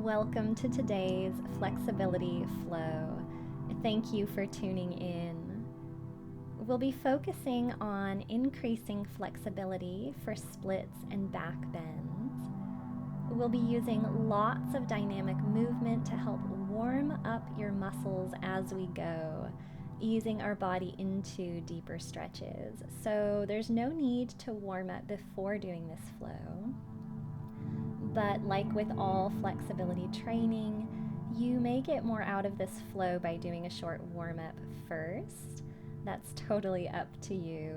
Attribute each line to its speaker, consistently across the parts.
Speaker 1: Welcome to today's flexibility flow. Thank you for tuning in. We'll be focusing on increasing flexibility for splits and back bends. We'll be using lots of dynamic movement to help warm up your muscles as we go, easing our body into deeper stretches. So there's no need to warm up before doing this flow. But like with all flexibility training, you may get more out of this flow by doing a short warm-up first. That's totally up to you.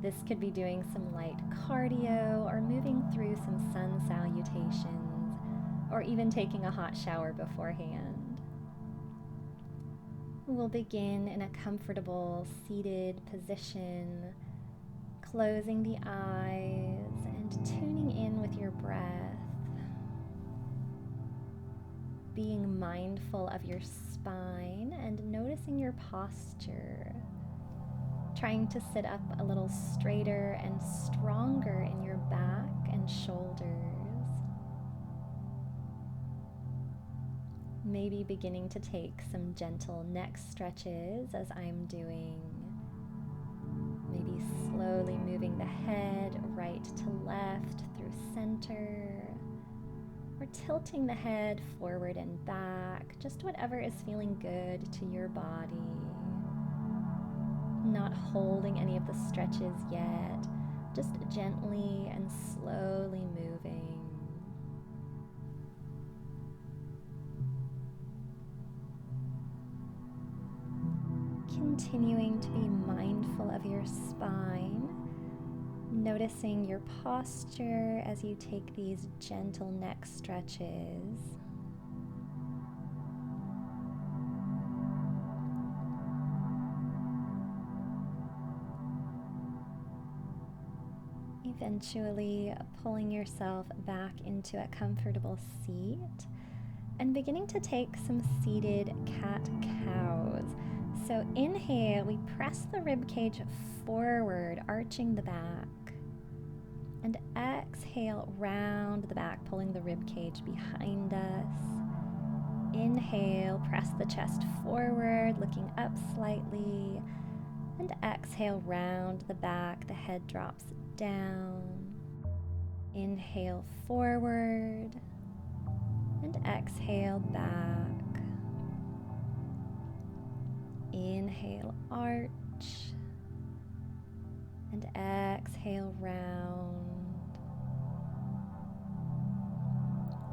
Speaker 1: This could be doing some light cardio or moving through some sun salutations or even taking a hot shower beforehand. We'll begin in a comfortable seated position, closing the eyes and tuning in with your breath, being mindful of your spine and noticing your posture, trying to sit up a little straighter and stronger in your back and shoulders. Maybe beginning to take some gentle neck stretches as I'm doing. Maybe slowly moving the head right to left through center, or tilting the head forward and back, just whatever is feeling good to your body. Not holding any of the stretches yet, just gently and slowly moving. Continuing to be mindful of your spine, noticing your posture as you take these gentle neck stretches. Eventually pulling yourself back into a comfortable seat and beginning to take some seated cat-cows. So inhale, we press the rib cage forward, arching the back. And exhale, round the back, pulling the rib cage behind us. Inhale, press the chest forward, looking up slightly. And exhale, round the back, the head drops down. Inhale, forward. And exhale, back. Inhale, arch, and exhale, round.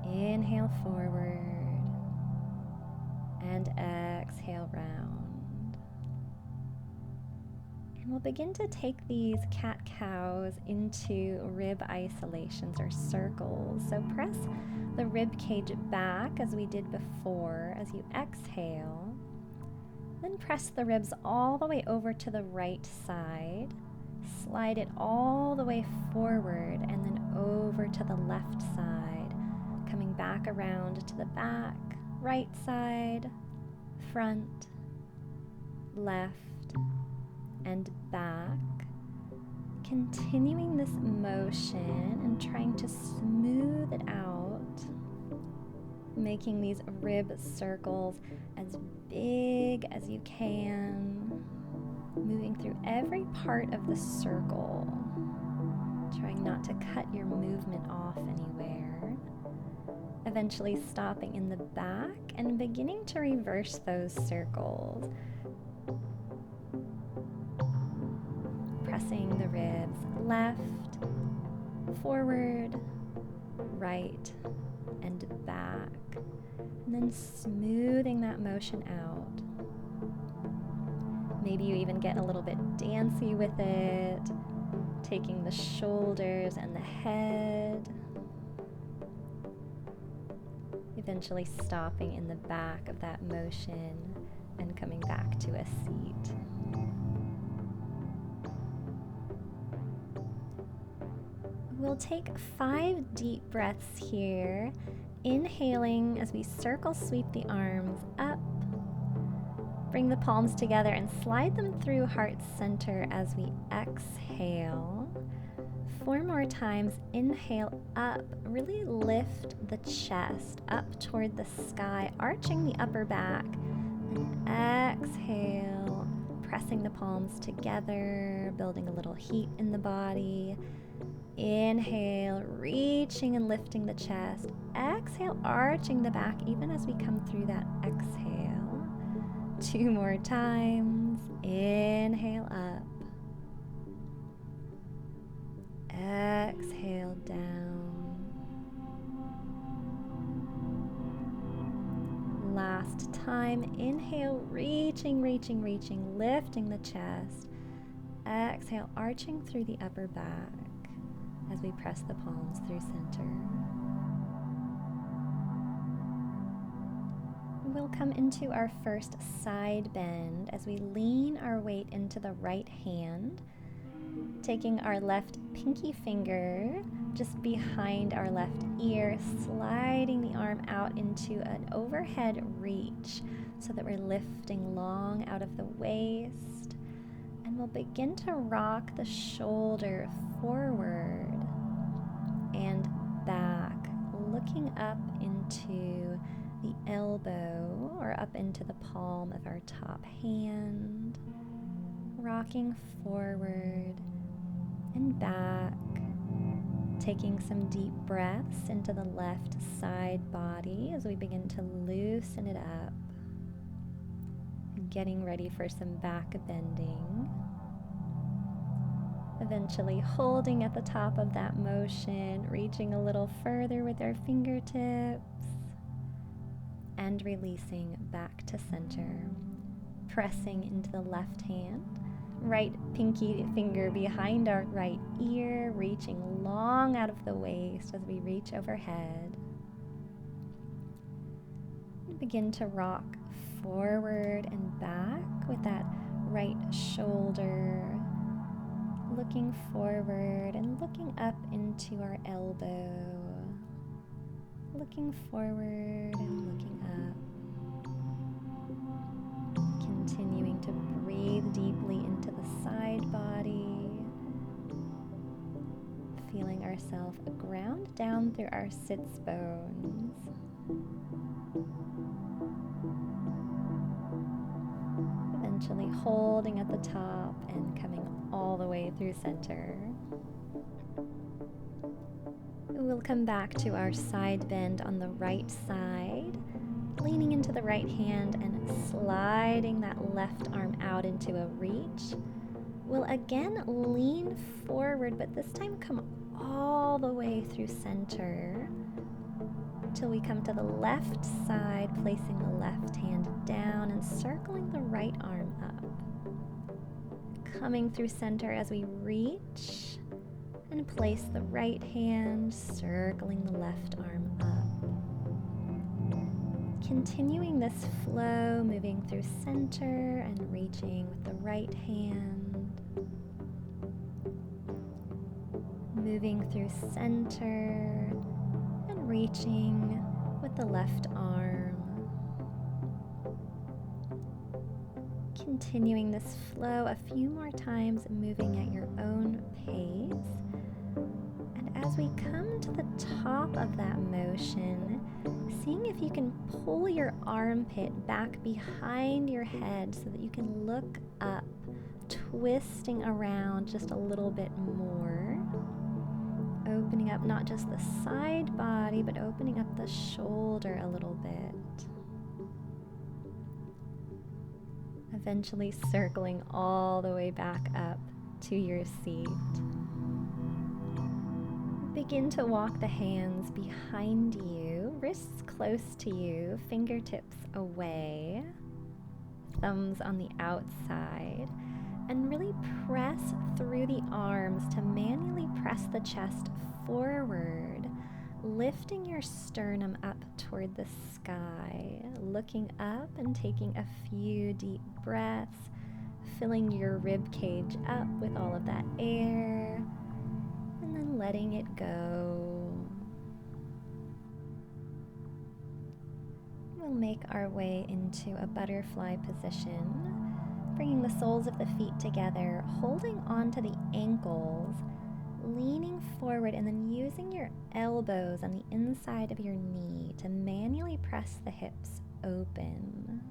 Speaker 1: Inhale, forward, and exhale, round. And we'll begin to take these cat-cows into rib isolations or circles. So press the rib cage back as we did before as you exhale. Then press the ribs all the way over to the right side, slide it all the way forward and then over to the left side, coming back around to the back, right side, front, left, and back. Continuing this motion and trying to smooth it out, making these rib circles as big as you can, moving through every part of the circle, trying not to cut your movement off anywhere. Eventually stopping in the back and beginning to reverse those circles. Pressing the ribs left, forward, right, and back. And then smoothing that motion out. Maybe you even get a little bit dancey with it, taking the shoulders and the head. Eventually stopping in the back of that motion and coming back to a seat. We'll take 5 deep breaths here, inhaling as we circle sweep the arms up. Bring the palms together and slide them through heart center as we exhale. 4 more times, inhale up, really lift the chest up toward the sky, arching the upper back, and exhale, pressing the palms together, building a little heat in the body. Inhale, reaching and lifting the chest. Exhale, arching the back even as we come through that exhale. 2 more times. Inhale up. Exhale down. Last time. Inhale, reaching, lifting the chest. Exhale, arching through the upper back as we press the palms through center. We'll come into our first side bend as we lean our weight into the right hand, taking our left pinky finger just behind our left ear, sliding the arm out into an overhead reach so that we're lifting long out of the waist. And we'll begin to rock the shoulder forward and back, looking up into the elbow or up into the palm of our top hand, rocking forward and back, taking some deep breaths into the left side body as we begin to loosen it up, getting ready for some back bending. Eventually holding at the top of that motion, reaching a little further with our fingertips, and releasing back to center. Pressing into the left hand, right pinky finger behind our right ear, reaching long out of the waist as we reach overhead. And begin to rock forward and back with that right shoulder, looking forward and looking up into our elbow, looking forward and looking up, continuing to breathe deeply into the side body, feeling ourselves ground down through our sits bones. Eventually holding at the top and coming all the way through center. We'll come back to our side bend on the right side, leaning into the right hand and sliding that left arm out into a reach. We'll again lean forward, but this time come all the way through center till we come to the left side, placing the left hand down and circling the right arm up. Coming through center as we reach and place the right hand, circling the left arm up. Continuing this flow, moving through center and reaching with the right hand. Moving through center and reaching with the left arm. Continuing this flow a few more times, moving at your own pace. And as we come to the top of that motion, seeing if you can pull your armpit back behind your head so that you can look up, twisting around just a little bit more. Opening up not just the side body, but opening up the shoulder a little bit. Eventually circling all the way back up to your seat. Begin to walk the hands behind you, wrists close to you, fingertips away, thumbs on the outside, and really press through the arms to manually press the chest forward, lifting your sternum up toward the sky, looking up and taking a few deep breaths, filling your rib cage up with all of that air, and then letting it go. We'll make our way into a butterfly position, bringing the soles of the feet together, holding onto the ankles, leaning forward and then using your elbows on the inside of your knee to manually press the hips open.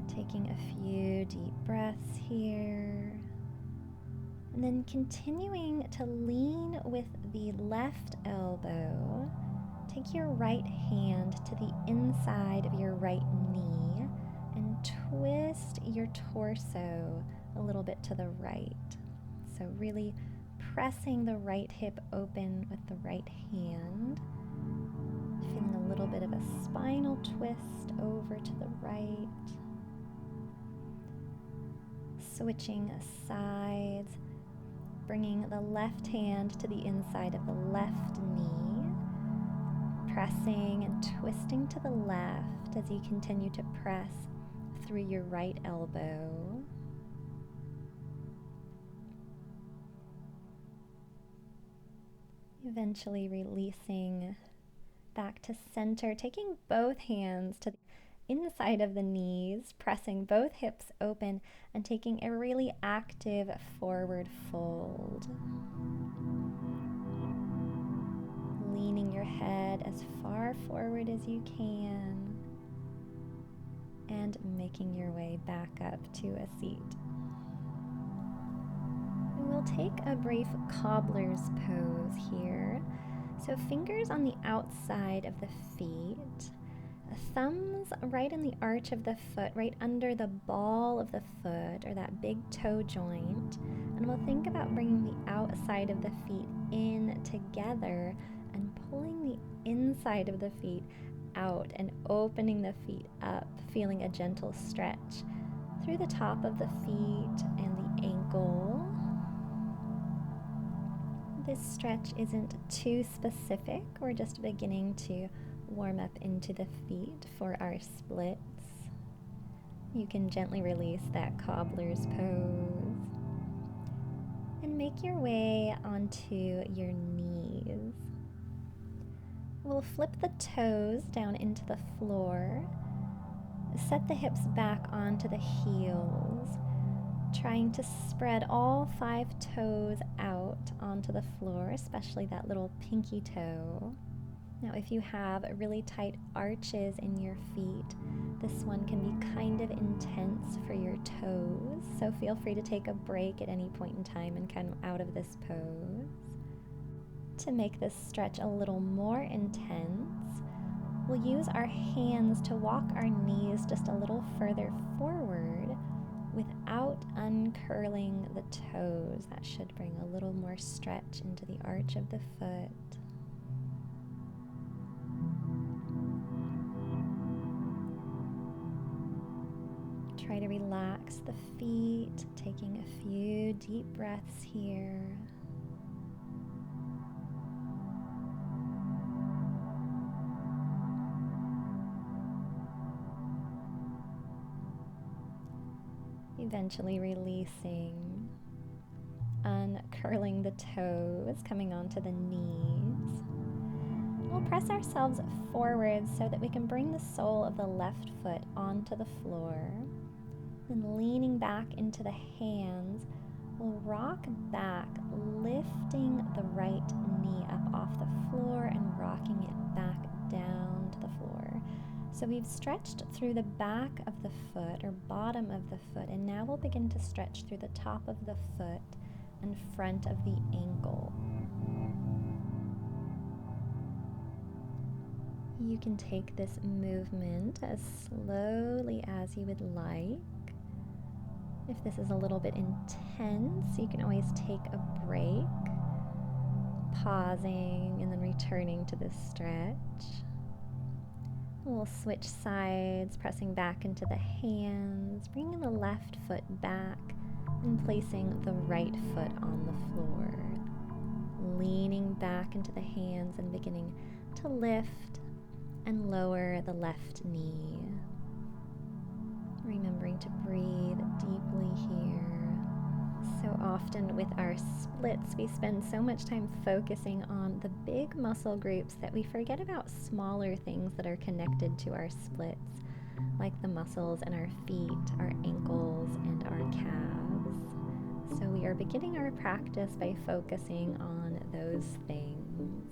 Speaker 1: Taking a few deep breaths here. And then continuing to lean with the left elbow. Take your right hand to the inside of your right knee and twist your torso a little bit to the right. So really pressing the right hip open with the right hand. Feeling a little bit of a spinal twist over to the right. Switching sides, bringing the left hand to the inside of the left knee, pressing and twisting to the left as you continue to press through your right elbow. Eventually releasing back to center, taking both hands to the inside of the knees, pressing both hips open and taking a really active forward fold. Leaning your head as far forward as you can and making your way back up to a seat. And we'll take a brief Cobblers Pose here. So fingers on the outside of the feet, thumbs right in the arch of the foot, right under the ball of the foot or that big toe joint. And we'll think about bringing the outside of the feet in together and pulling the inside of the feet out and opening the feet up, feeling a gentle stretch through the top of the feet and the ankle. This stretch isn't too specific. We're just beginning to warm up into the feet for our splits. You can gently release that Cobblers Pose and make your way onto your knees. We'll flip the toes down into the floor, set the hips back onto the heels, trying to spread all 5 toes out onto the floor, especially that little pinky toe. Now, if you have really tight arches in your feet, this one can be kind of intense for your toes, so feel free to take a break at any point in time and come out of this pose. To make this stretch a little more intense, we'll use our hands to walk our knees just a little further forward without uncurling the toes. That should bring a little more stretch into the arch of the foot. Try to relax the feet, taking a few deep breaths here. Eventually releasing, uncurling the toes, coming onto the knees. We'll press ourselves forward so that we can bring the sole of the left foot onto the floor. Then leaning back into the hands, we'll rock back, lifting the right knee up off the floor and rocking it back down to the floor. So we've stretched through the back of the foot or bottom of the foot, and now we'll begin to stretch through the top of the foot and front of the ankle. You can take this movement as slowly as you would like. If this is a little bit intense, you can always take a break, pausing and then returning to this stretch. We'll switch sides, pressing back into the hands, bringing the left foot back and placing the right foot on the floor. Leaning back into the hands and beginning to lift and lower the left knee. Remembering to breathe deeply here. So often with our splits, we spend so much time focusing on the big muscle groups that we forget about smaller things that are connected to our splits, like the muscles in our feet, our ankles, and our calves. So we are beginning our practice by focusing on those things.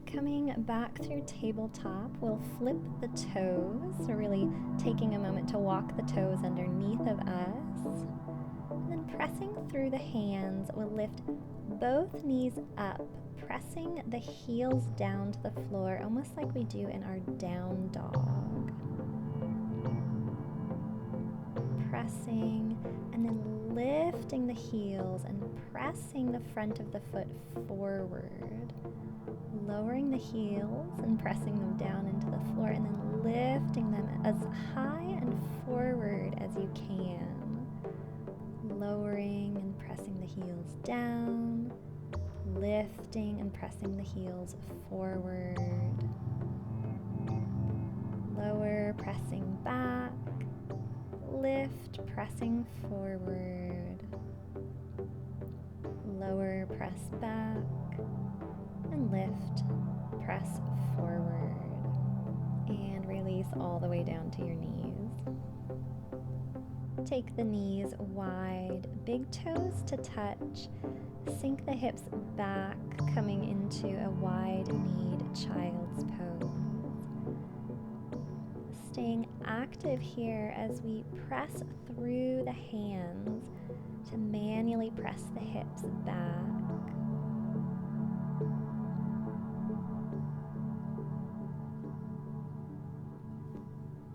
Speaker 1: Coming back through tabletop, we'll flip the toes, so really taking a moment to walk the toes underneath of us. And then pressing through the hands, we'll lift both knees up, pressing the heels down to the floor, almost like we do in our down dog. Pressing and then lifting the heels and pressing the front of the foot forward. Lowering the heels and pressing them down into the floor, and then lifting them as high and forward as you can. Lowering and pressing the heels down. Lifting and pressing the heels forward. Lower, pressing back. Lift, pressing forward. Lower, press back. And lift, press forward. And release all the way down to your knees. Take the knees wide, big toes to touch. Sink the hips back, coming into a wide-kneed child's pose. Staying active here as we press through the hands to manually press the hips back.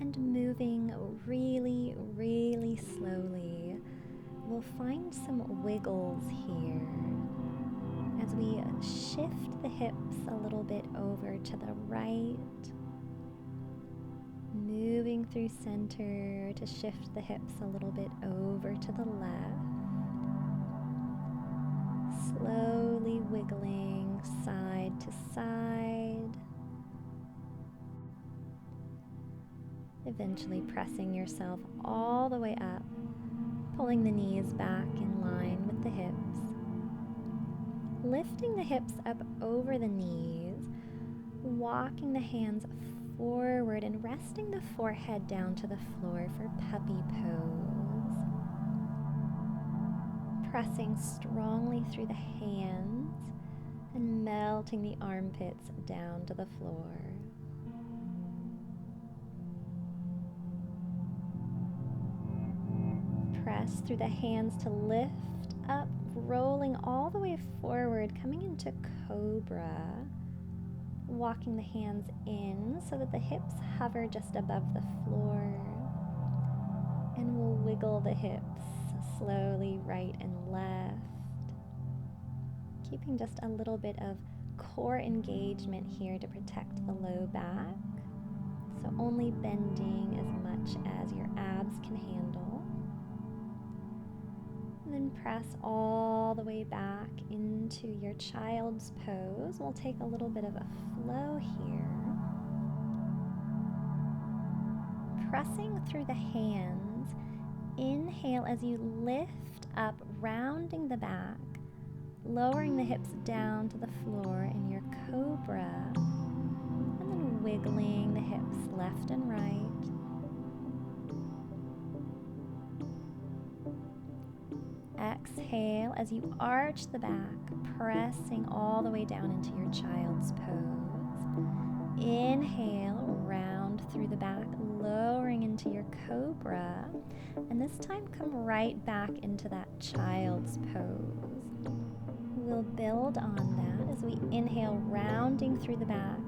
Speaker 1: And moving really, really slowly, we'll find some wiggles here as we shift the hips a little bit over to the right, moving through center to shift the hips a little bit over to the left, slowly wiggling side to side, eventually pressing yourself all the way up, pulling the knees back in line with the hips, lifting the hips up over the knees, walking the hands forward and resting the forehead down to the floor for puppy pose. Pressing strongly through the hands and melting the armpits down to the floor. Press through the hands to lift up, rolling all the way forward, coming into Cobra. Walking the hands in so that the hips hover just above the floor. And we'll wiggle the hips slowly right and left. Keeping just a little bit of core engagement here to protect the low back. So only bending as much as your abs can handle. And then press all the way back into your child's pose. We'll take a little bit of a flow here. Pressing through the hands, inhale as you lift up, rounding the back, lowering the hips down to the floor in your Cobra, and then wiggling the hips left and right. Exhale as you arch the back, pressing all the way down into your child's pose. Inhale, round through the back, lowering into your Cobra, and this time come right back into that child's pose. We'll build on that as we inhale, rounding through the back.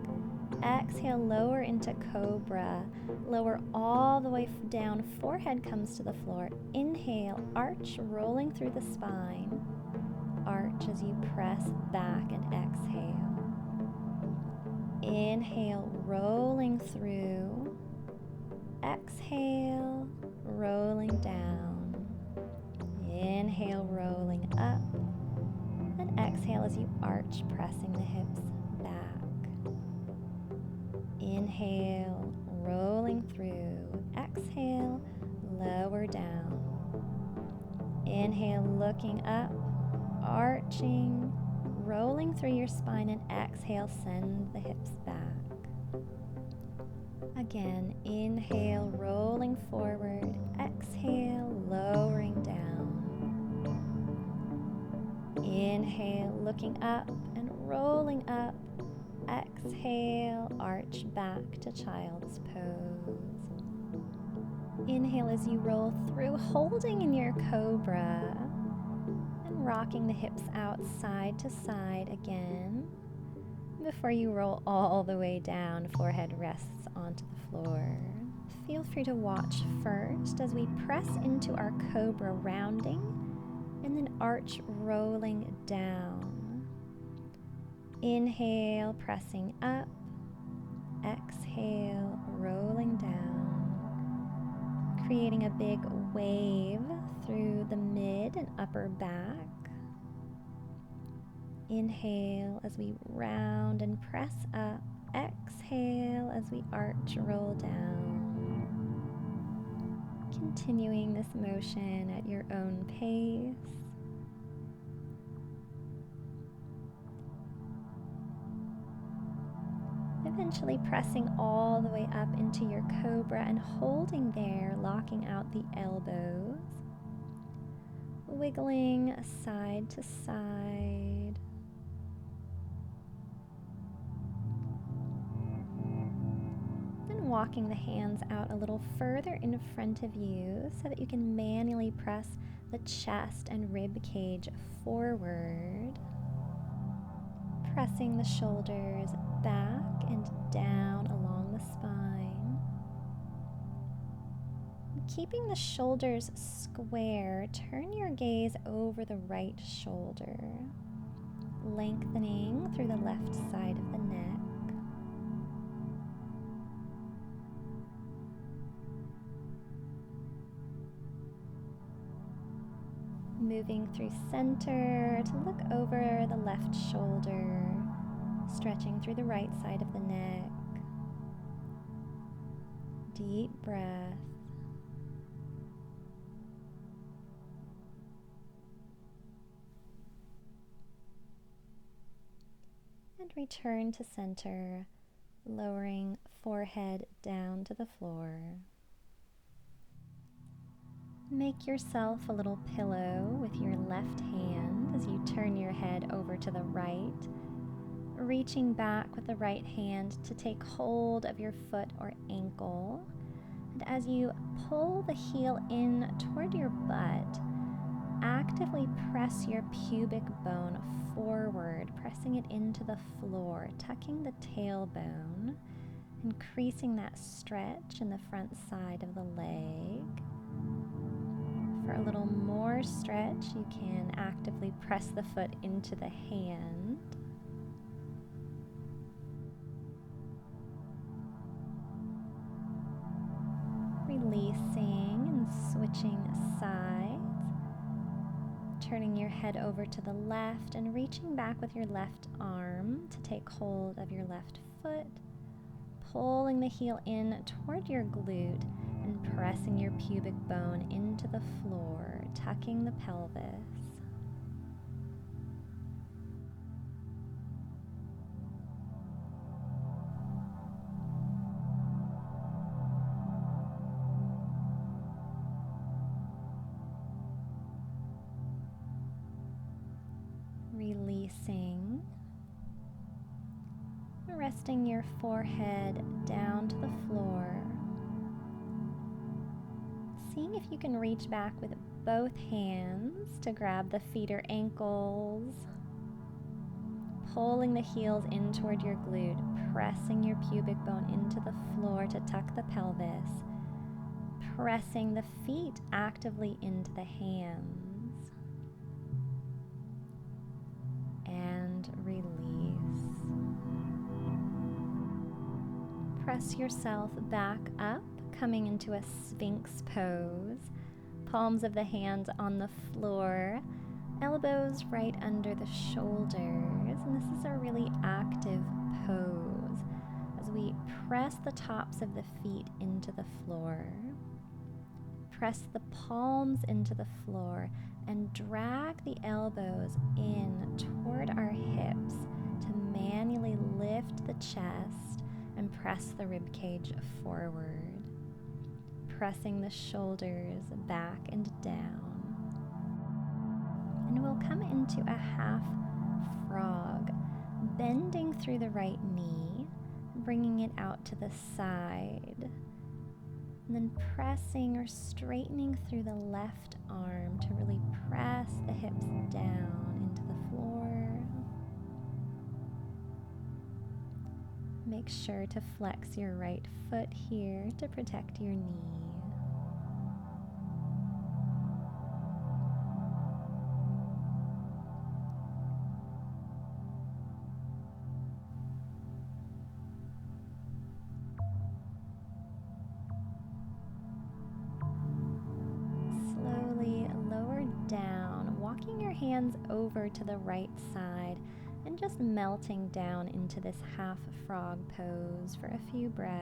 Speaker 1: Exhale, lower into Cobra. Lower all the way down, forehead comes to the floor. Inhale, arch, rolling through the spine. Arch as you press back and exhale. Inhale, rolling through. Exhale, rolling down. Inhale, rolling up. And exhale as you arch, pressing the hips back. Inhale, rolling through. Exhale, lower down. Inhale, looking up, arching, rolling through your spine, and exhale, send the hips back. Again, inhale, rolling forward. Exhale, lowering down. Inhale, looking up and rolling up. Exhale, arch back to child's pose. Inhale as you roll through, holding in your cobra and rocking the hips out side to side again. Before you roll all the way down, forehead rests onto the floor. Feel free to watch first as we press into our cobra, rounding and then arch rolling down. Inhale, pressing up. Exhale, rolling down, creating a big wave through the mid and upper back. Inhale as we round and press up. Exhale as we arch, roll down. Continuing this motion at your own pace. Eventually pressing all the way up into your cobra and holding there, locking out the elbows. Wiggling side to side. And walking the hands out a little further in front of you so that you can manually press the chest and rib cage forward. Pressing the shoulders back and down along the spine. Keeping the shoulders square, turn your gaze over the right shoulder, lengthening through the left side of the neck. Moving through center to look over the left shoulder, stretching through the right side of the neck. Deep breath. And return to center, lowering forehead down to the floor. Make yourself a little pillow with your left hand as you turn your head over to the right, reaching back with the right hand to take hold of your foot or ankle. And as you pull the heel in toward your butt, actively press your pubic bone forward, pressing it into the floor, tucking the tailbone, increasing that stretch in the front side of the leg. For a little more stretch, you can actively press the foot into the hand. Releasing and switching sides. Turning your head over to the left and reaching back with your left arm to take hold of your left foot. Pulling the heel in toward your glute and pressing your pubic bone into the floor, tucking the pelvis. Releasing. Resting your forehead down to the floor. Seeing if you can reach back with both hands to grab the feet or ankles. Pulling the heels in toward your glute, pressing your pubic bone into the floor to tuck the pelvis. Pressing the feet actively into the hands. And release. Press yourself back up, coming into a Sphinx Pose. Palms of the hands on the floor, elbows right under the shoulders. And this is a really active pose as we press the tops of the feet into the floor. Press the palms into the floor and drag the elbows in toward our hips to manually lift the chest and press the ribcage forward, pressing the shoulders back and down. And we'll come into a half frog, bending through the right knee, bringing it out to the side, and then pressing or straightening through the left arm to really press the hips down into the floor. Make sure to flex your right foot here to protect your knee. Slowly lower down, walking your hands over to the right side and just melting down into this half frog pose for a few breaths.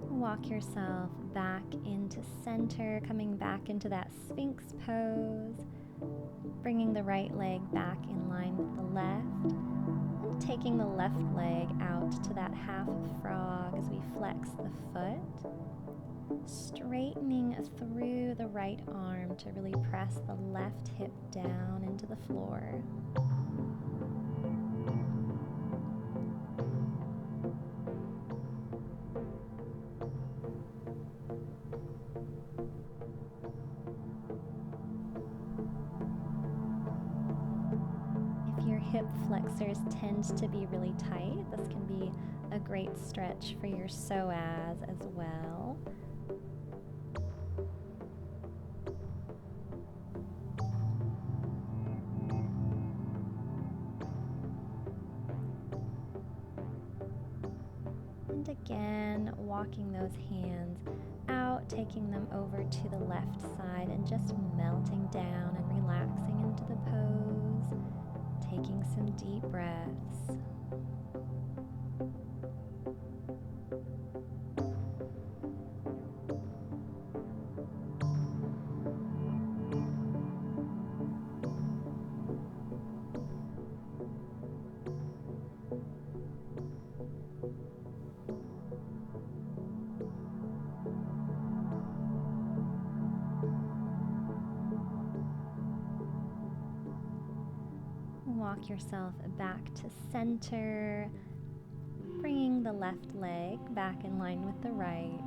Speaker 1: Walk yourself back into center, coming back into that Sphinx pose, bringing the right leg back in line with the left, and taking the left leg out to that half frog as we flex the foot, straightening through the right arm to really press the left hip down into the floor. Hip flexors tend to be really tight. This can be a great stretch for your psoas as well. And again, walking those hands out, taking them over to the left side and just melting down and relaxing into the pose. Taking some deep breaths. Walk yourself back to center, bringing the left leg back in line with the right.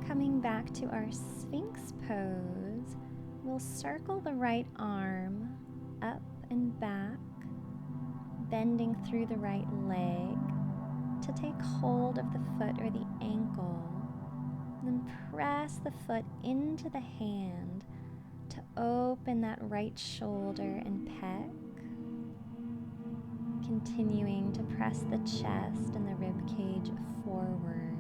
Speaker 1: Coming back to our Sphinx pose, we'll circle the right arm up and back, bending through the right leg to take hold of the foot or the ankle, then press the foot into the hand to open that right shoulder and pec, continuing to press the chest and the rib cage forward.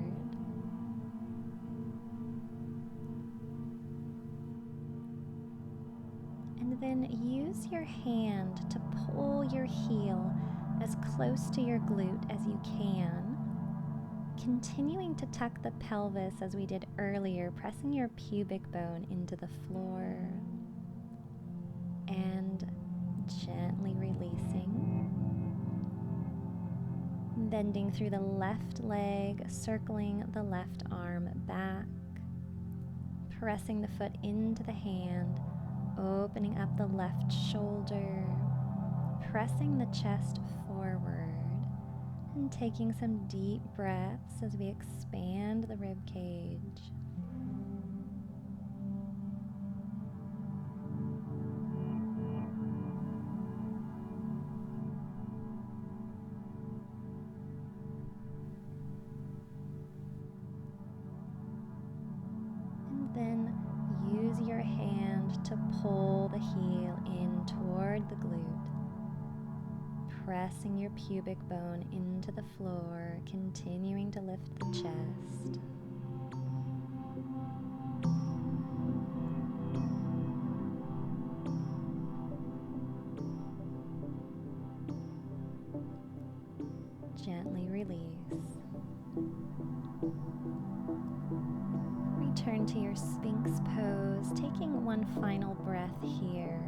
Speaker 1: And then use your hand to pull your heel as close to your glute as you can, continuing to tuck the pelvis as we did earlier, pressing your pubic bone into the floor and gently releasing. Bending through the left leg, circling the left arm back, pressing the foot into the hand, opening up the left shoulder, pressing the chest forward, and taking some deep breaths as we expand the rib cage. Then use your hand to pull the heel in toward the glute, pressing your pubic bone into the floor, continuing to lift the chest. Gently release. Return to your Sphinx pose, taking one final breath here.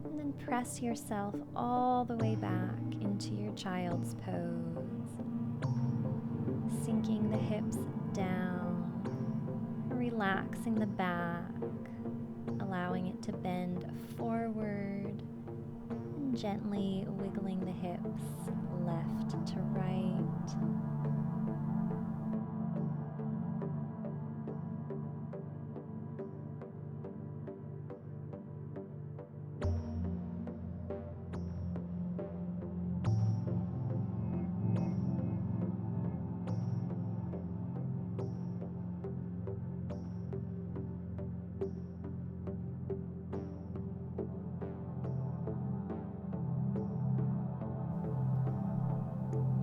Speaker 1: And then press yourself all the way back into your child's pose, sinking the hips down, relaxing the back, allowing it to bend forward, and gently wiggling the hips left to right.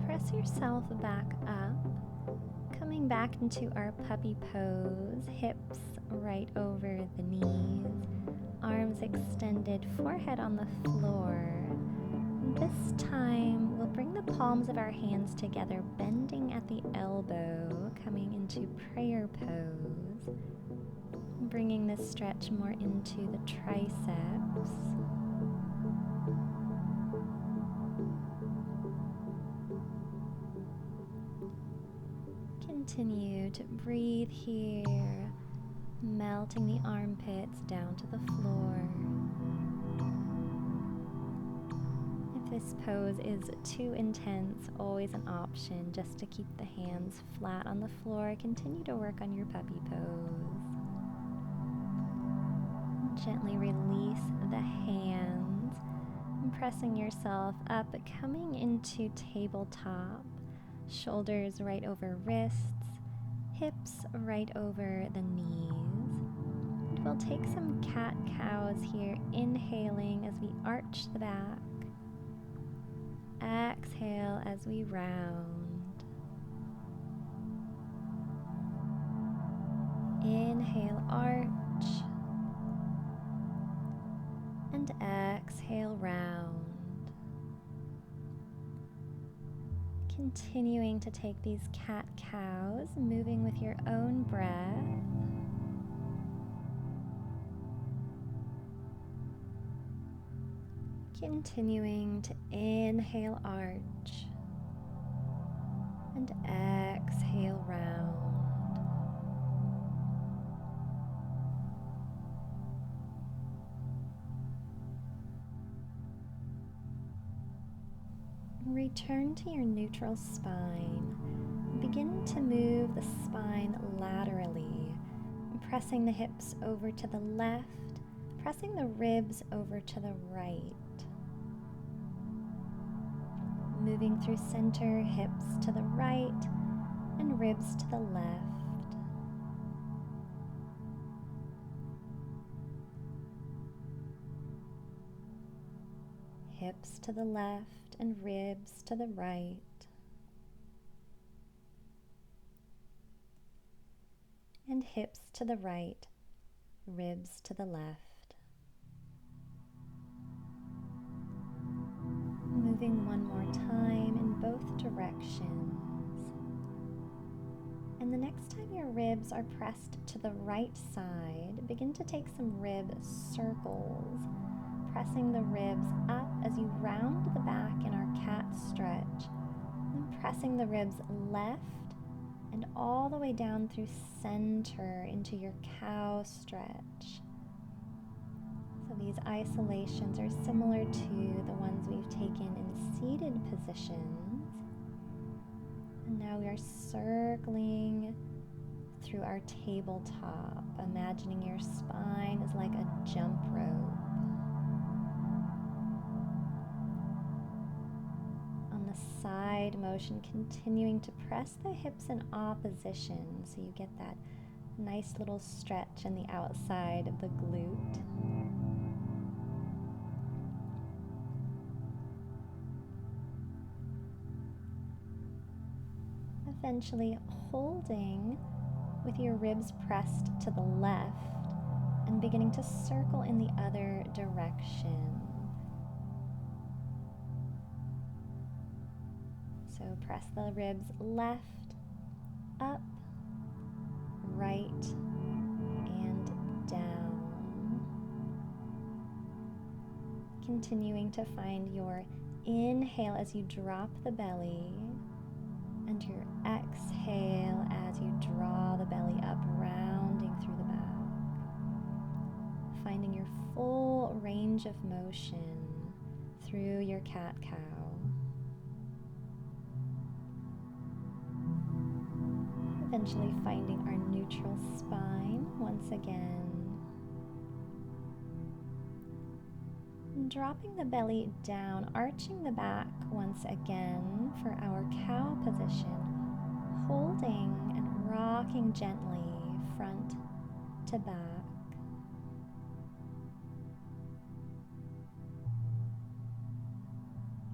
Speaker 1: Press yourself back up, coming back into our puppy pose, hips right over the knees, arms extended, forehead on the floor. This time, we'll bring the palms of our hands together, bending at the elbow, coming into prayer pose, bringing this stretch more into the triceps. Continue to breathe here, melting the armpits down to the floor. If this pose is too intense, always an option just to keep the hands flat on the floor. Continue to work on your puppy pose. Gently release the hands, pressing yourself up, coming into tabletop. Shoulders right over wrists, hips right over the knees. And we'll take some cat-cows here, inhaling as we arch the back. Exhale as we round. Inhale, arch. And exhale, round. Continuing to take these cat-cows, moving with your own breath. Continuing to inhale, arch, and exhale, round. Return to your neutral spine. Begin to move the spine laterally, pressing the hips over to the left, pressing the ribs over to the right. Moving through center, hips to the right and ribs to the left. Hips to the left and ribs to the right. And hips to the right, ribs to the left. Moving one more time in both directions. And the next time your ribs are pressed to the right side, begin to take some rib circles, pressing the ribs up as you round the back in our cat stretch, and pressing the ribs left and all the way down through center into your cow stretch. So these isolations are similar to the ones we've taken in seated positions. And now we are circling through our tabletop, imagining your spine is like a jump rope. Side motion, continuing to press the hips in opposition so you get that nice little stretch on the outside of the glute. Eventually holding with your ribs pressed to the left and beginning to circle in the other direction. So press the ribs left, up, Continuing to find your inhale as you drop the belly and your exhale as you draw the belly up, rounding through the back. Finding your full range of motion through your cat-cow. Eventually finding our neutral spine once again. Dropping the belly down, arching the back once again for our cow position, holding and rocking gently front to back.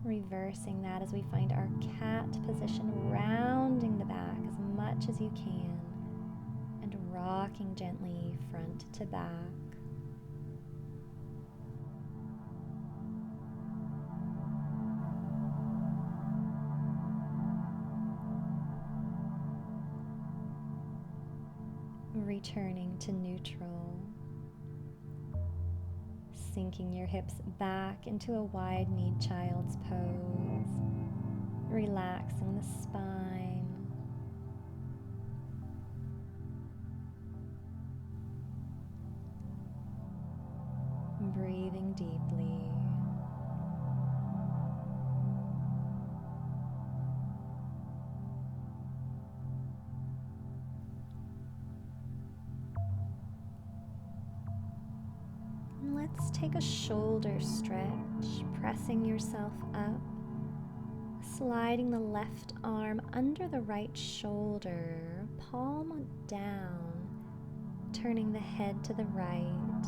Speaker 1: Reversing that as we find our cat position, rounding the back as much as you can and rocking gently front to back. Returning to neutral, sinking your hips back into a wide-kneed child's pose, relaxing the spine, breathing deeply. Let's take a shoulder stretch, pressing yourself up, sliding the left arm under the right shoulder, palm down, turning the head to the right,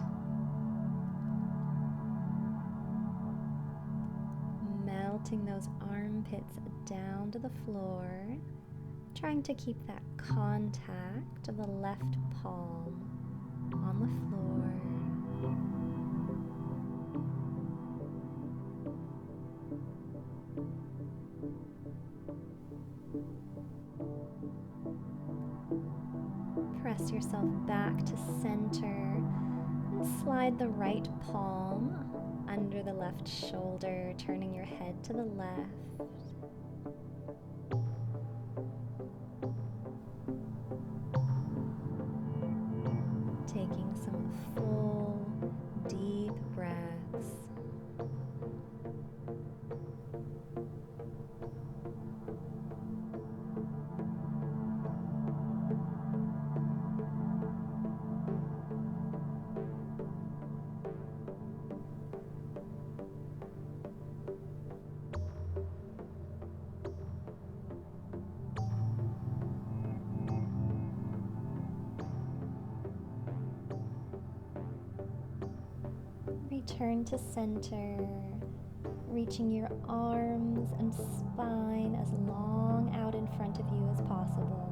Speaker 1: melting those armpits down to the floor, trying to keep that contact of the left palm on the floor. Press yourself back to center and slide the right palm under the left shoulder, turning your head to the left. Taking some full, deep breaths. Return to center, reaching your arms and spine as long out in front of you as possible.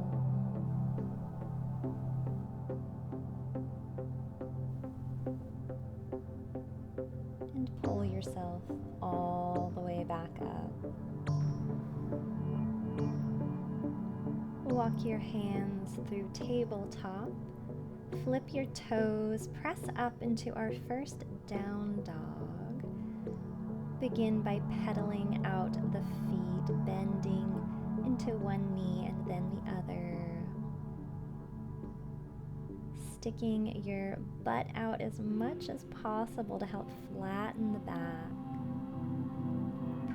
Speaker 1: And pull yourself all the way back up. Walk your hands through tabletop. Flip your toes, press up into our first down dog. Begin by pedaling out the feet, bending into one knee and then the other. Sticking your butt out as much as possible to help flatten the back.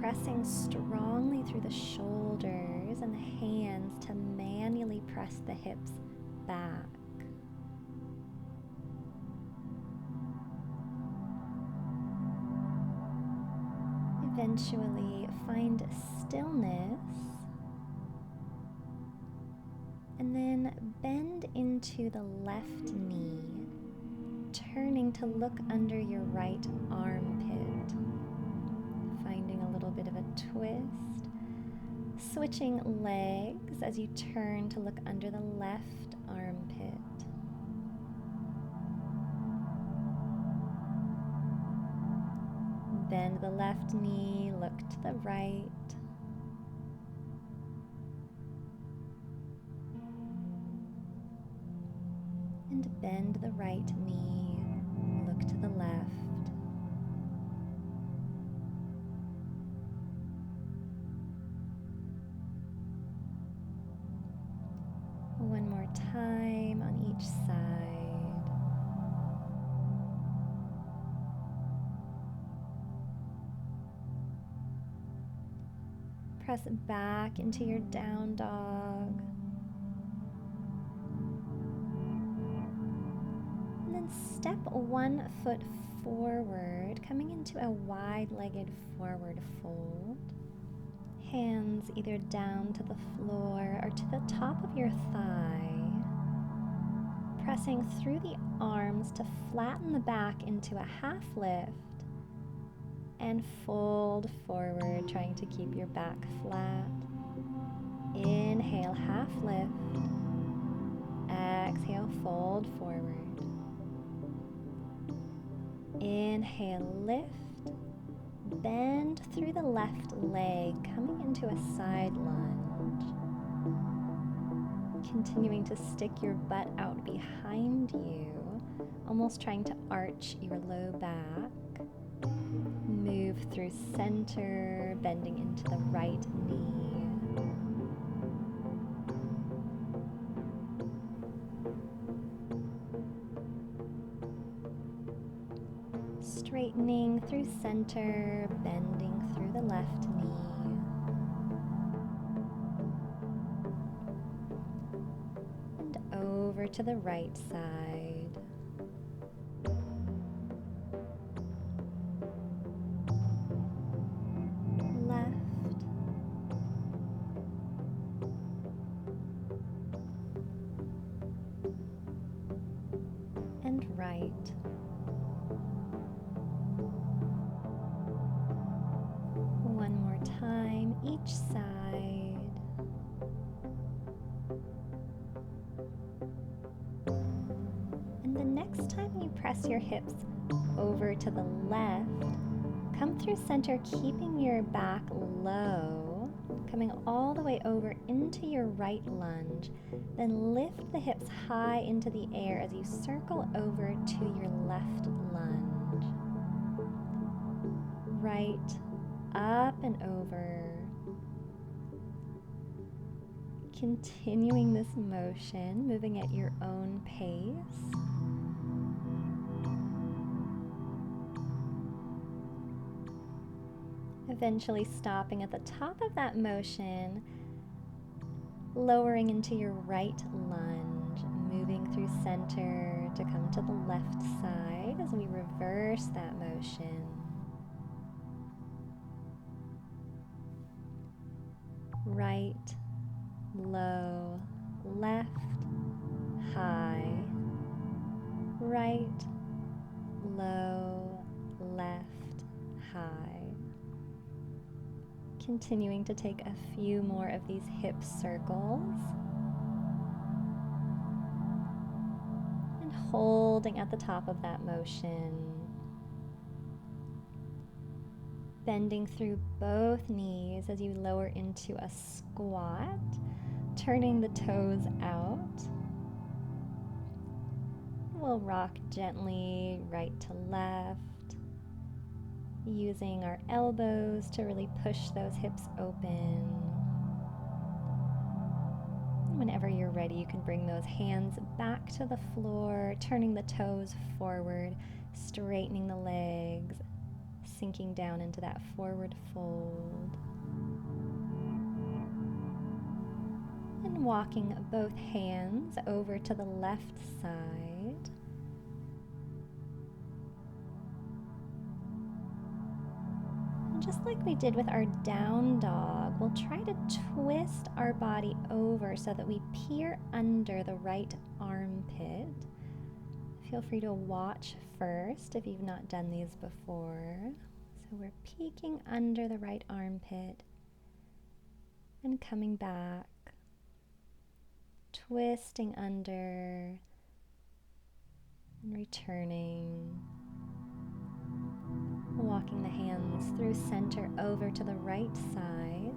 Speaker 1: Pressing strongly through the shoulders and the hands to manually press the hips back. Eventually find stillness and then bend into the left knee, turning to look under your right armpit, finding a little bit of a twist, switching legs as you turn to look under the left armpit. Bend the left knee, look to the right. And bend the right knee, look to the left. more time on each side. Press back into your down dog. And then step 1 foot forward, coming into a wide-legged forward fold. Hands either down to the floor or to the top of your thigh. Pressing through the arms to flatten the back into a half lift. And fold forward, trying to keep your back flat. Inhale, half lift. Exhale, fold forward. Inhale, lift. Bend through the left leg, coming into a side lunge. Continuing to stick your butt out behind you, almost trying to arch your low back. Move through center, bending into the right knee. Straightening through center, bending through the left knee. And over to the right side. Left. And right. One more time, each side. And the next time you press your hips over to the left, come through center, keeping your back low, coming all the way over into your right lunge. Then lift the hips high into the air as you circle over to your left lunge. Right, up and over. Continuing this motion, moving at your own pace. Eventually stopping at the top of that motion, lowering into your right lunge, moving through center to come to the left side as we reverse that motion. Right, low, left, high, right, low, left, high. Continuing to take a few more of these hip circles. And holding at the top of that motion. Bending through both knees as you lower into a squat, turning the toes out. We'll rock gently right to left, using our elbows to really push those hips open. Whenever you're ready, you can bring those hands back to the floor, turning the toes forward, straightening the legs, sinking down into that forward fold. And walking both hands over to the left side. And just like we did with our down dog, we'll try to twist our body over so that we peer under the right armpit. Feel free to watch first if you've not done these before. So we're peeking under the right armpit and coming back, twisting under and returning, walking the hands through center over to the right side.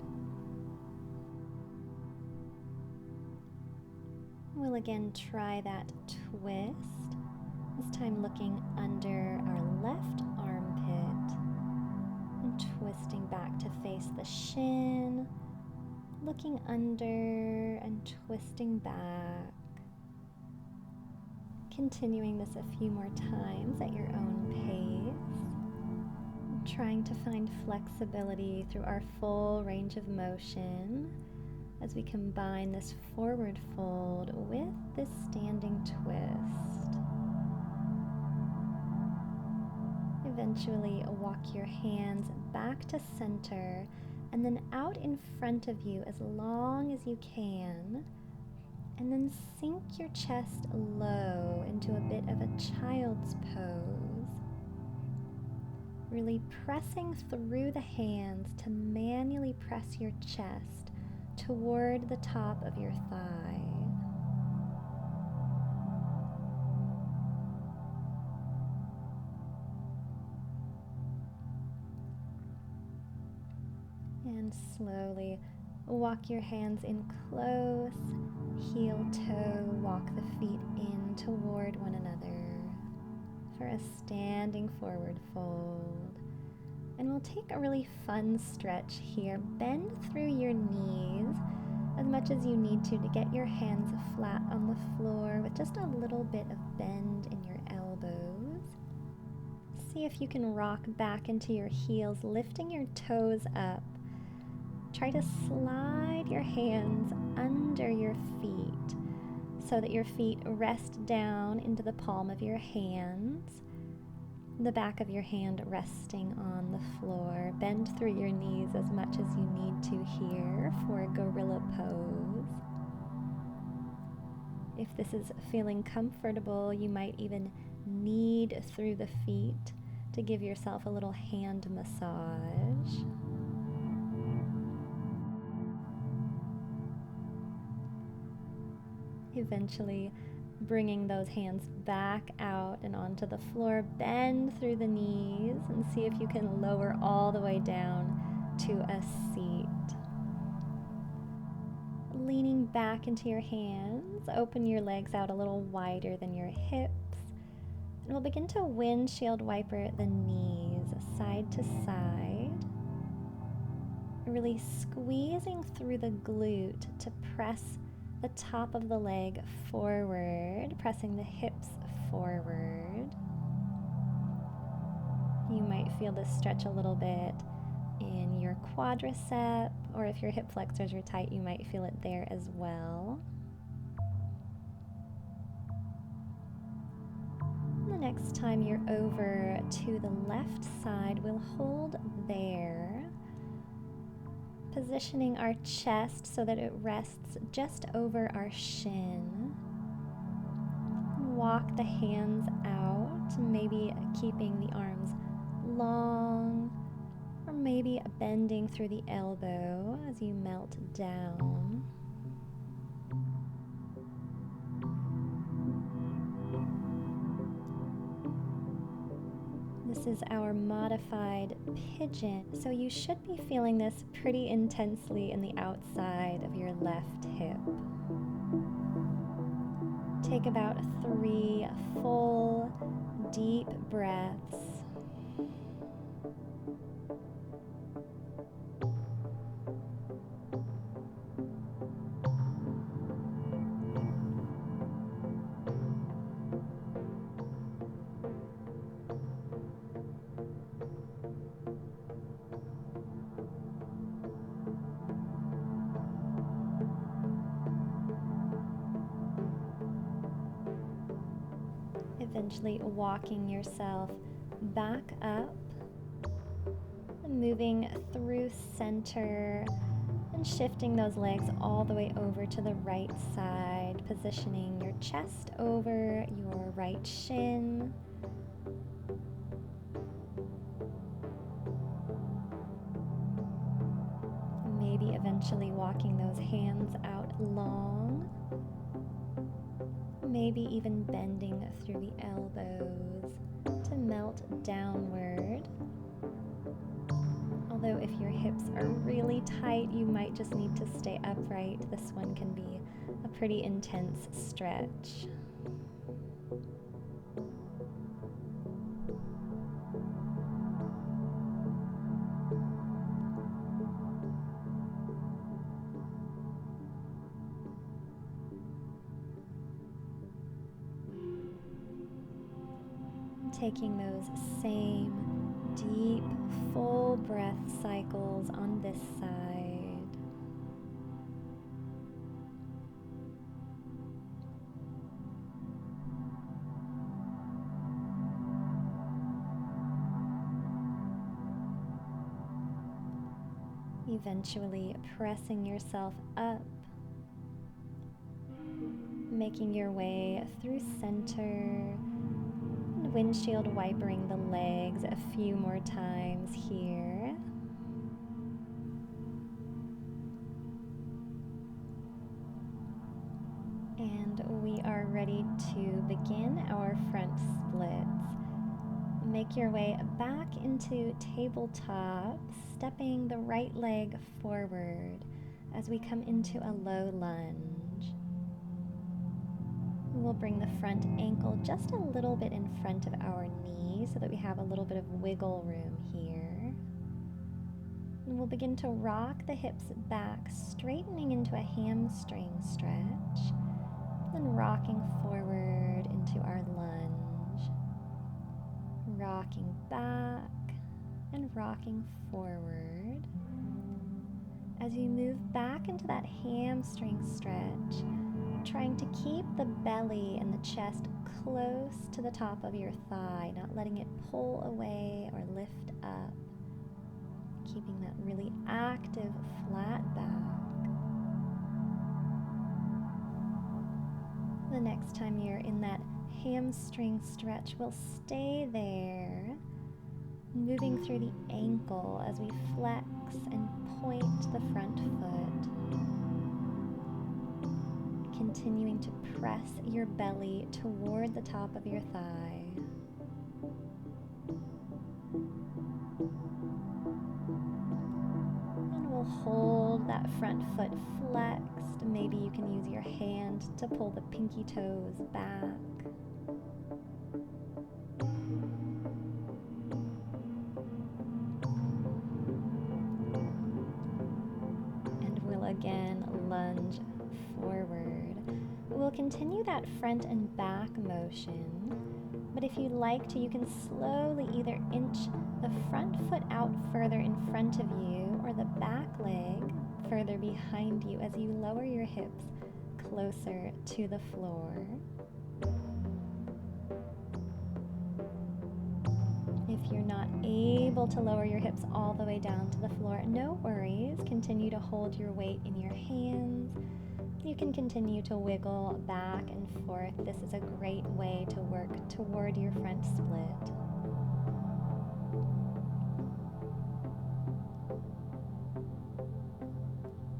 Speaker 1: We'll again try that twist, this time looking under our left armpit and twisting back to face the shin, looking under and twisting back. Continuing this a few more times at your own pace, trying to find flexibility through our full range of motion as we combine this forward fold with this standing twist. Eventually, walk your hands back to center and then out in front of you as long as you can. And then sink your chest low into a bit of a child's pose. Really pressing through the hands to manually press your chest toward the top of your thigh. And slowly walk your hands in close, heel toe, walk the feet in toward one another for a standing forward fold. And we'll take a really fun stretch here. Bend through your knees as much as you need to get your hands flat on the floor with just a little bit of bend in your elbows. See if you can rock back into your heels, lifting your toes up. Try to slide your hands under your feet so that your feet rest down into the palm of your hands, the back of your hand resting on the floor. Bend through your knees as much as you need to here for gorilla pose. If this is feeling comfortable, you might even knead through the feet to give yourself a little hand massage. Eventually bringing those hands back out and onto the floor. Bend through the knees and see if you can lower all the way down to a seat. Leaning back into your hands, open your legs out a little wider than your hips. And we'll begin to windshield wiper the knees side to side. Really squeezing through the glute to press the top of the leg forward, pressing the hips forward. You might feel this stretch a little bit in your quadricep, or if your hip flexors are tight, you might feel it there as well. The next time you're over to the left side, we'll hold there, positioning our chest so that it rests just over our shin. Walk the hands out, maybe keeping the arms long, or maybe bending through the elbow as you melt down. This is our modified pigeon, so you should be feeling this pretty intensely in the outside of your left hip. Take about 3 full, deep breaths. Eventually walking yourself back up, moving through center and shifting those legs all the way over to the right side, positioning your chest over your right shin. Maybe eventually walking those hands out long. Maybe even bending through the elbows to melt downward. Although if your hips are really tight, you might just need to stay upright. This one can be a pretty intense stretch. Taking those same deep, full breath cycles on this side. Eventually pressing yourself up, making your way through center, and windshield wipering the legs a few more times here. And we are ready to begin our front splits. Make your way back into tabletop, stepping the right leg forward as we come into a low lunge. We'll bring the front ankle just a little bit in front of our knee so that we have a little bit of wiggle room here. And we'll begin to rock the hips back, straightening into a hamstring stretch, then rocking forward into our lunge. Rocking back and rocking forward. As you move back into that hamstring stretch, trying to keep the belly and the chest close to the top of your thigh, not letting it pull away or lift up. Keeping that really active, flat back. The next time you're in that hamstring stretch, we'll stay there, moving through the ankle as we flex and point the front foot. Continuing to press your belly toward the top of your thigh. And we'll hold that front foot flexed. Maybe you can use your hand to pull the pinky toes back. And we'll again lunge forward. We'll continue that front and back motion, but if you'd like to, you can slowly either inch the front foot out further in front of you or the back leg further behind you as you lower your hips closer to the floor. If you're not able to lower your hips all the way down to the floor, no worries. Continue to hold your weight in your hands. You can continue to wiggle back and forth. This is a great way to work toward your front split.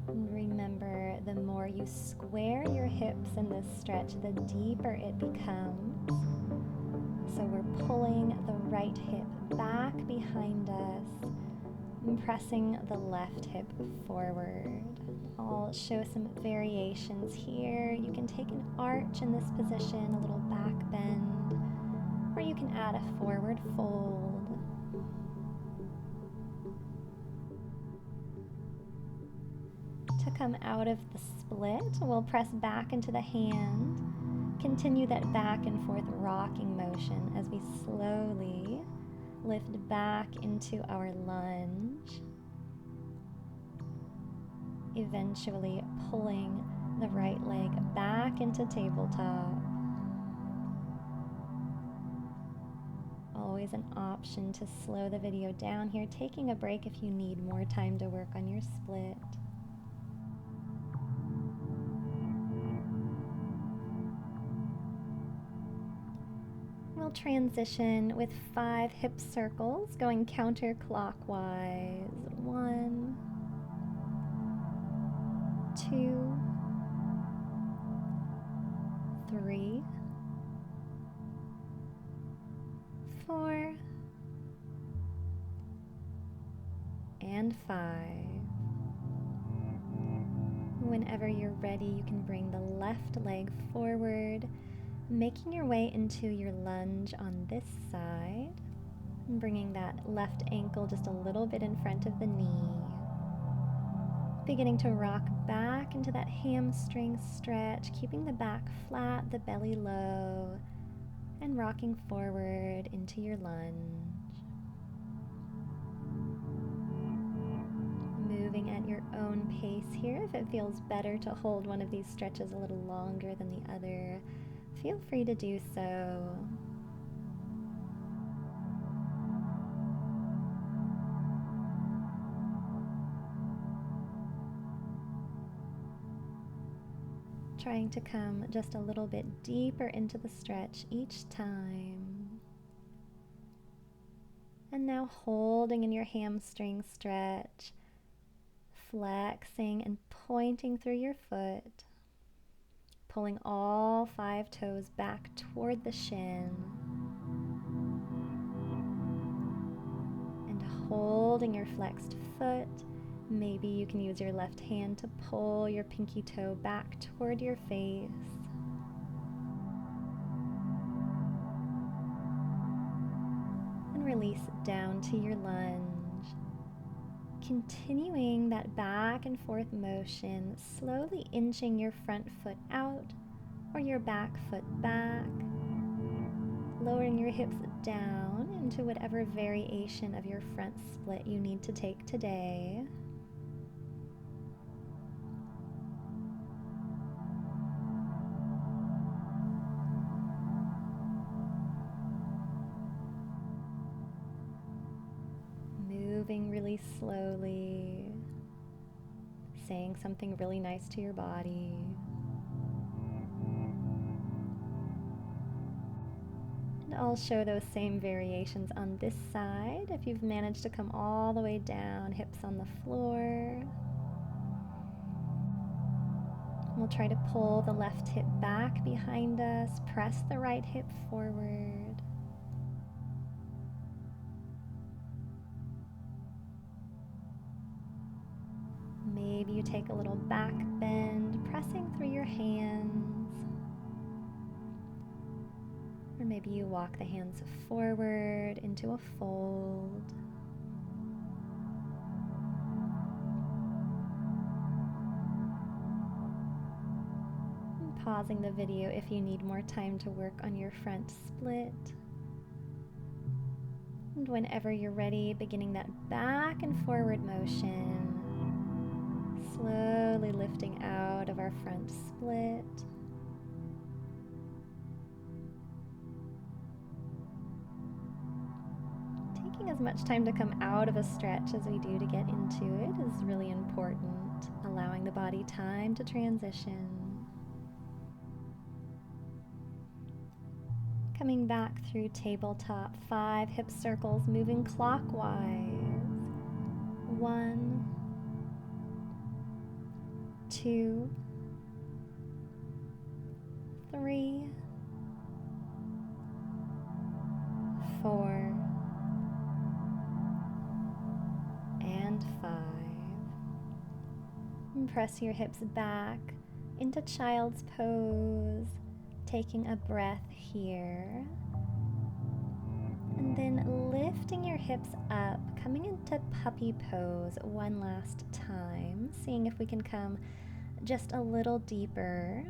Speaker 1: And remember, the more you square your hips in this stretch, the deeper it becomes. So we're pulling the right hip back behind us and pressing the left hip forward. I'll show some variations here. You can take an arch in this position, a little back bend, or you can add a forward fold. To come out of the split, we'll press back into the hand. Continue that back and forth rocking motion as we slowly lift back into our lunge. Eventually pulling the right leg back into tabletop. Always an option to slow the video down here, taking a break if you need more time to work on your split. We'll transition with 5 hip circles going counterclockwise. 1, 2, 3, 4, and 5. Whenever you're ready, you can bring the left leg forward, making your way into your lunge on this side, and bringing that left ankle just a little bit in front of the knee. Beginning to rock back into that hamstring stretch, keeping the back flat, the belly low, and rocking forward into your lunge. Moving at your own pace here. If it feels better to hold one of these stretches a little longer than the other, feel free to do so. Trying to come just a little bit deeper into the stretch each time. And now holding in your hamstring stretch, flexing and pointing through your foot, pulling all 5 toes back toward the shin, and holding your flexed foot. Maybe you can use your left hand to pull your pinky toe back toward your face. And release down to your lunge. Continuing that back and forth motion, slowly inching your front foot out or your back foot back, lowering your hips down into whatever variation of your front split you need to take today. Moving really slowly, saying something really nice to your body. And I'll show those same variations on this side. If you've managed to come all the way down, hips on the floor. We'll try to pull the left hip back behind us, press the right hip forward. Maybe you take a little back bend, pressing through your hands. Or maybe you walk the hands forward into a fold. And pausing the video if you need more time to work on your front split. And whenever you're ready, beginning that back and forward motion. Slowly lifting out of our front split. Taking as much time to come out of a stretch as we do to get into it is really important, allowing the body time to transition. Coming back through tabletop, 5 hip circles moving clockwise. 1, 2, 3, 4, and 5. And press your hips back into Child's Pose, taking a breath here. And then lifting your hips up, coming into Puppy Pose one last time, seeing if we can come just a little deeper.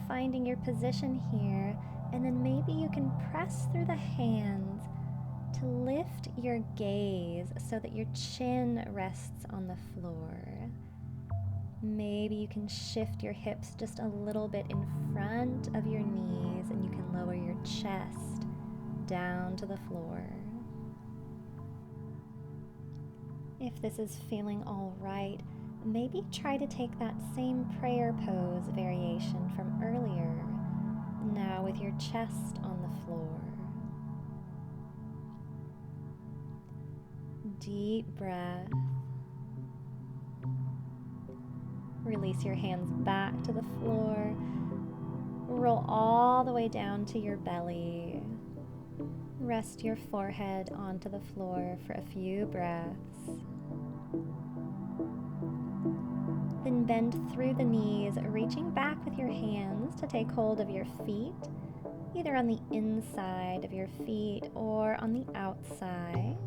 Speaker 1: Finding your position here, and then maybe you can press through the hands to lift your gaze so that your chin rests on the floor. Maybe you can shift your hips just a little bit in front of your knees, and you can lower your chest down to the floor. If this is feeling all right, maybe try to take that same prayer pose variation from earlier, now with your chest on the floor. Deep breath. Release your hands back to the floor. Roll all the way down to your belly. Rest your forehead onto the floor for a few breaths. Then bend through the knees, reaching back with your hands to take hold of your feet, either on the inside of your feet or on the outside.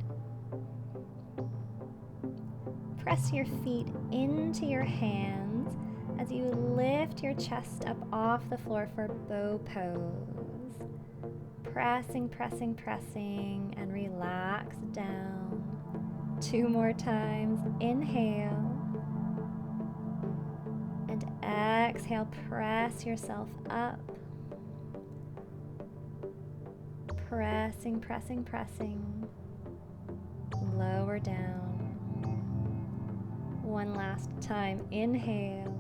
Speaker 1: Press your feet into your hands as you lift your chest up off the floor for bow pose. pressing, pressing, pressing, and relax down. 2 more times. Inhale. And exhale, press yourself up. Pressing, pressing, pressing. Lower down. One last time. Inhale.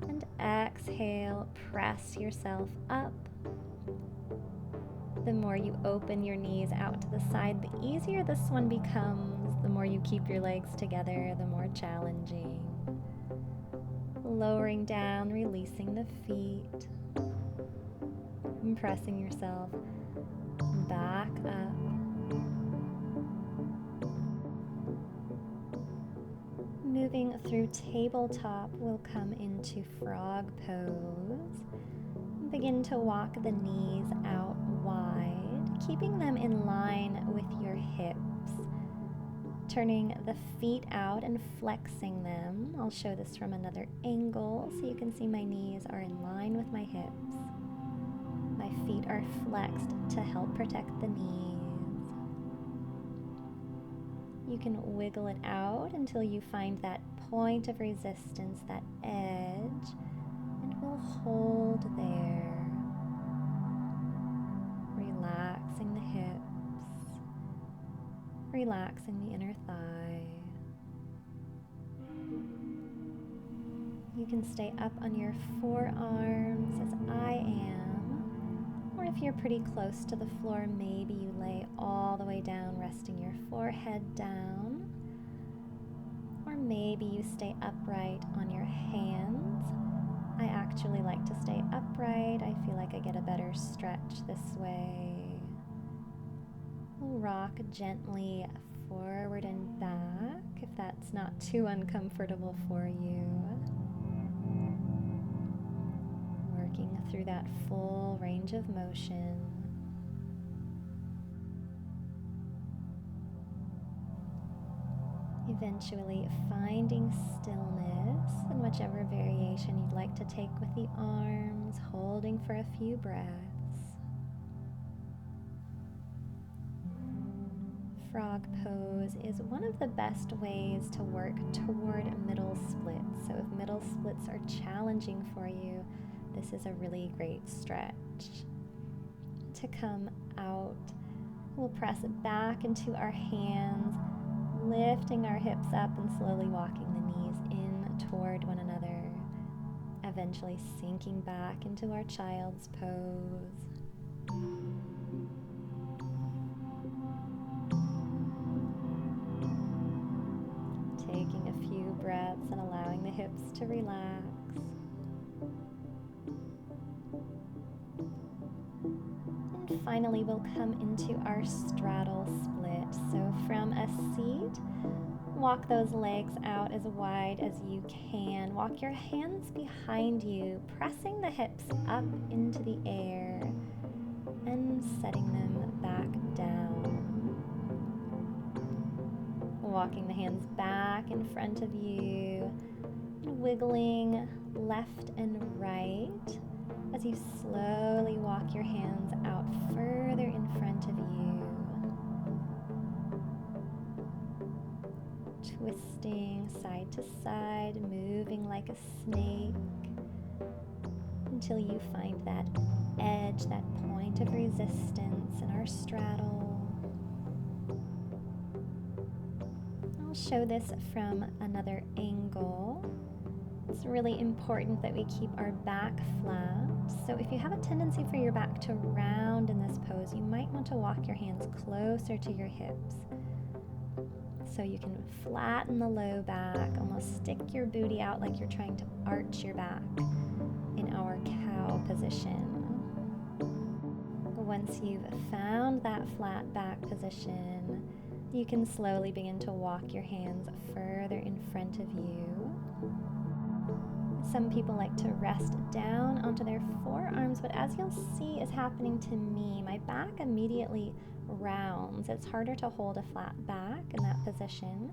Speaker 1: And exhale, press yourself up. The more you open your knees out to the side, the easier this one becomes. The more you keep your legs together, the more challenging. Lowering down, releasing the feet. And pressing yourself back up. Moving through tabletop, we'll come into frog pose. Begin to walk the knees out wide, keeping them in line with your hips. Turning the feet out and flexing them. I'll show this from another angle so you can see my knees are in line with my hips. My feet are flexed to help protect the knees. You can wiggle it out until you find that point of resistance, that edge, and we'll hold there. Relaxing the hips, relaxing the inner thigh. You can stay up on your forearms as I am, or if you're pretty close to the floor, maybe you lay all the way down, resting your forehead down, or maybe you stay upright on your hands. I actually like to stay upright. I feel like I get a better stretch this way. We'll rock gently forward and back if that's not too uncomfortable for you. Working through that full range of motion. Eventually finding stillness in whichever variation you'd like to take with the arms, holding for a few breaths. Frog pose is one of the best ways to work toward middle splits. So if middle splits are challenging for you, this is a really great stretch. To come out, we'll press back into our hands, lifting our hips up and slowly walking the knees in toward one another, eventually sinking back into our child's pose. Taking a few breaths and allowing the hips to relax. And finally, we'll come into our straddle split. So from a seat, walk those legs out as wide as you can. Walk your hands behind you, pressing the hips up into the air and setting them back down. Walking the hands back in front of you, wiggling left and right as you slowly walk your hands out further in front of you. Twisting side to side, moving like a snake until you find that edge, that point of resistance in our straddle. I'll show this from another angle. It's really important that we keep our back flat. So if you have a tendency for your back to round in this pose, you might want to walk your hands closer to your hips. So you can flatten the low back, almost stick your booty out like you're trying to arch your back in our cow position. Once you've found that flat back position, you can slowly begin to walk your hands further in front of you. Some people like to rest down onto their forearms, but as you'll see is happening to me, my back immediately rounds. It's harder to hold a flat back in that position.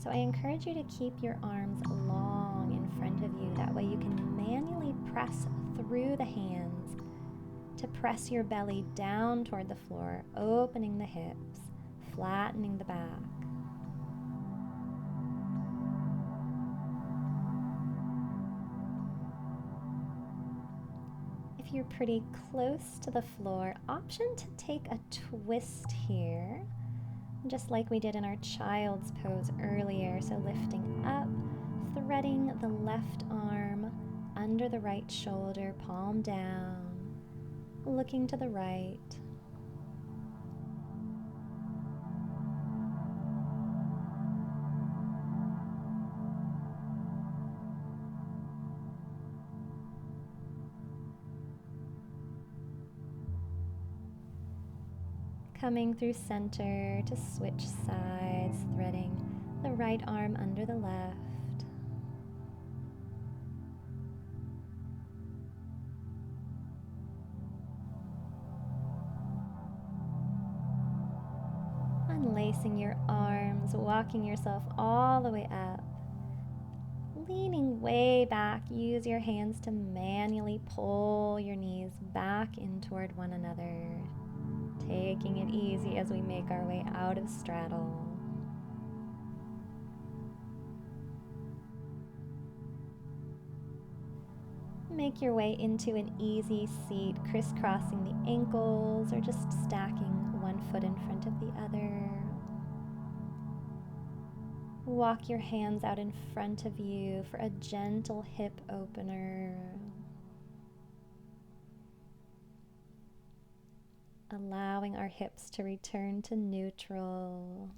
Speaker 1: So I encourage you to keep your arms long in front of you. That way you can manually press through the hands to press your belly down toward the floor, opening the hips, flattening the back. If you're pretty close to the floor, option to take a twist here, just like we did in our child's pose earlier. So lifting up, threading the left arm under the right shoulder, palm down, looking to the right. Coming through center to switch sides, threading the right arm under the left. Unlacing your arms, walking yourself all the way up. Leaning way back, use your hands to manually pull your knees back in toward one another. Taking it easy as we make our way out of straddle. Make your way into an easy seat, crisscrossing the ankles or just stacking one foot in front of the other. Walk your hands out in front of you for a gentle hip opener. Allowing our hips to return to neutral.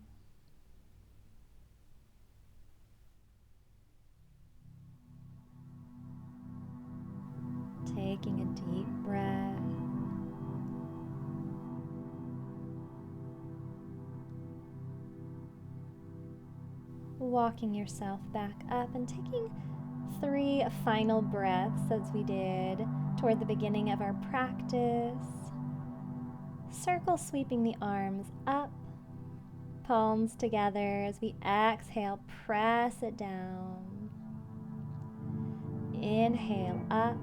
Speaker 1: Taking a deep breath. Walking yourself back up and taking 3 final breaths as we did toward the beginning of our practice. Circle sweeping the arms up, palms together as we exhale, press it down. Inhale up,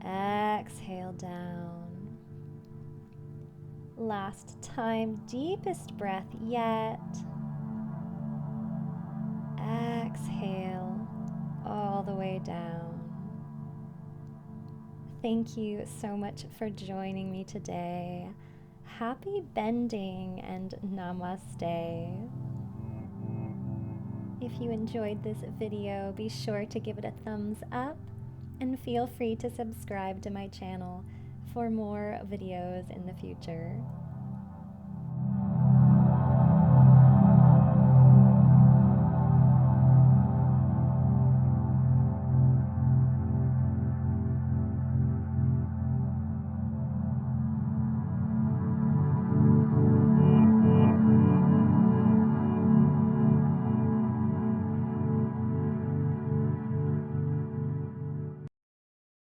Speaker 1: exhale down. Last time, deepest breath yet. Exhale all the way down. Thank you so much for joining me today. Happy bending and namaste. If you enjoyed this video, be sure to give it a thumbs up and feel free to subscribe to my channel for more videos in the future.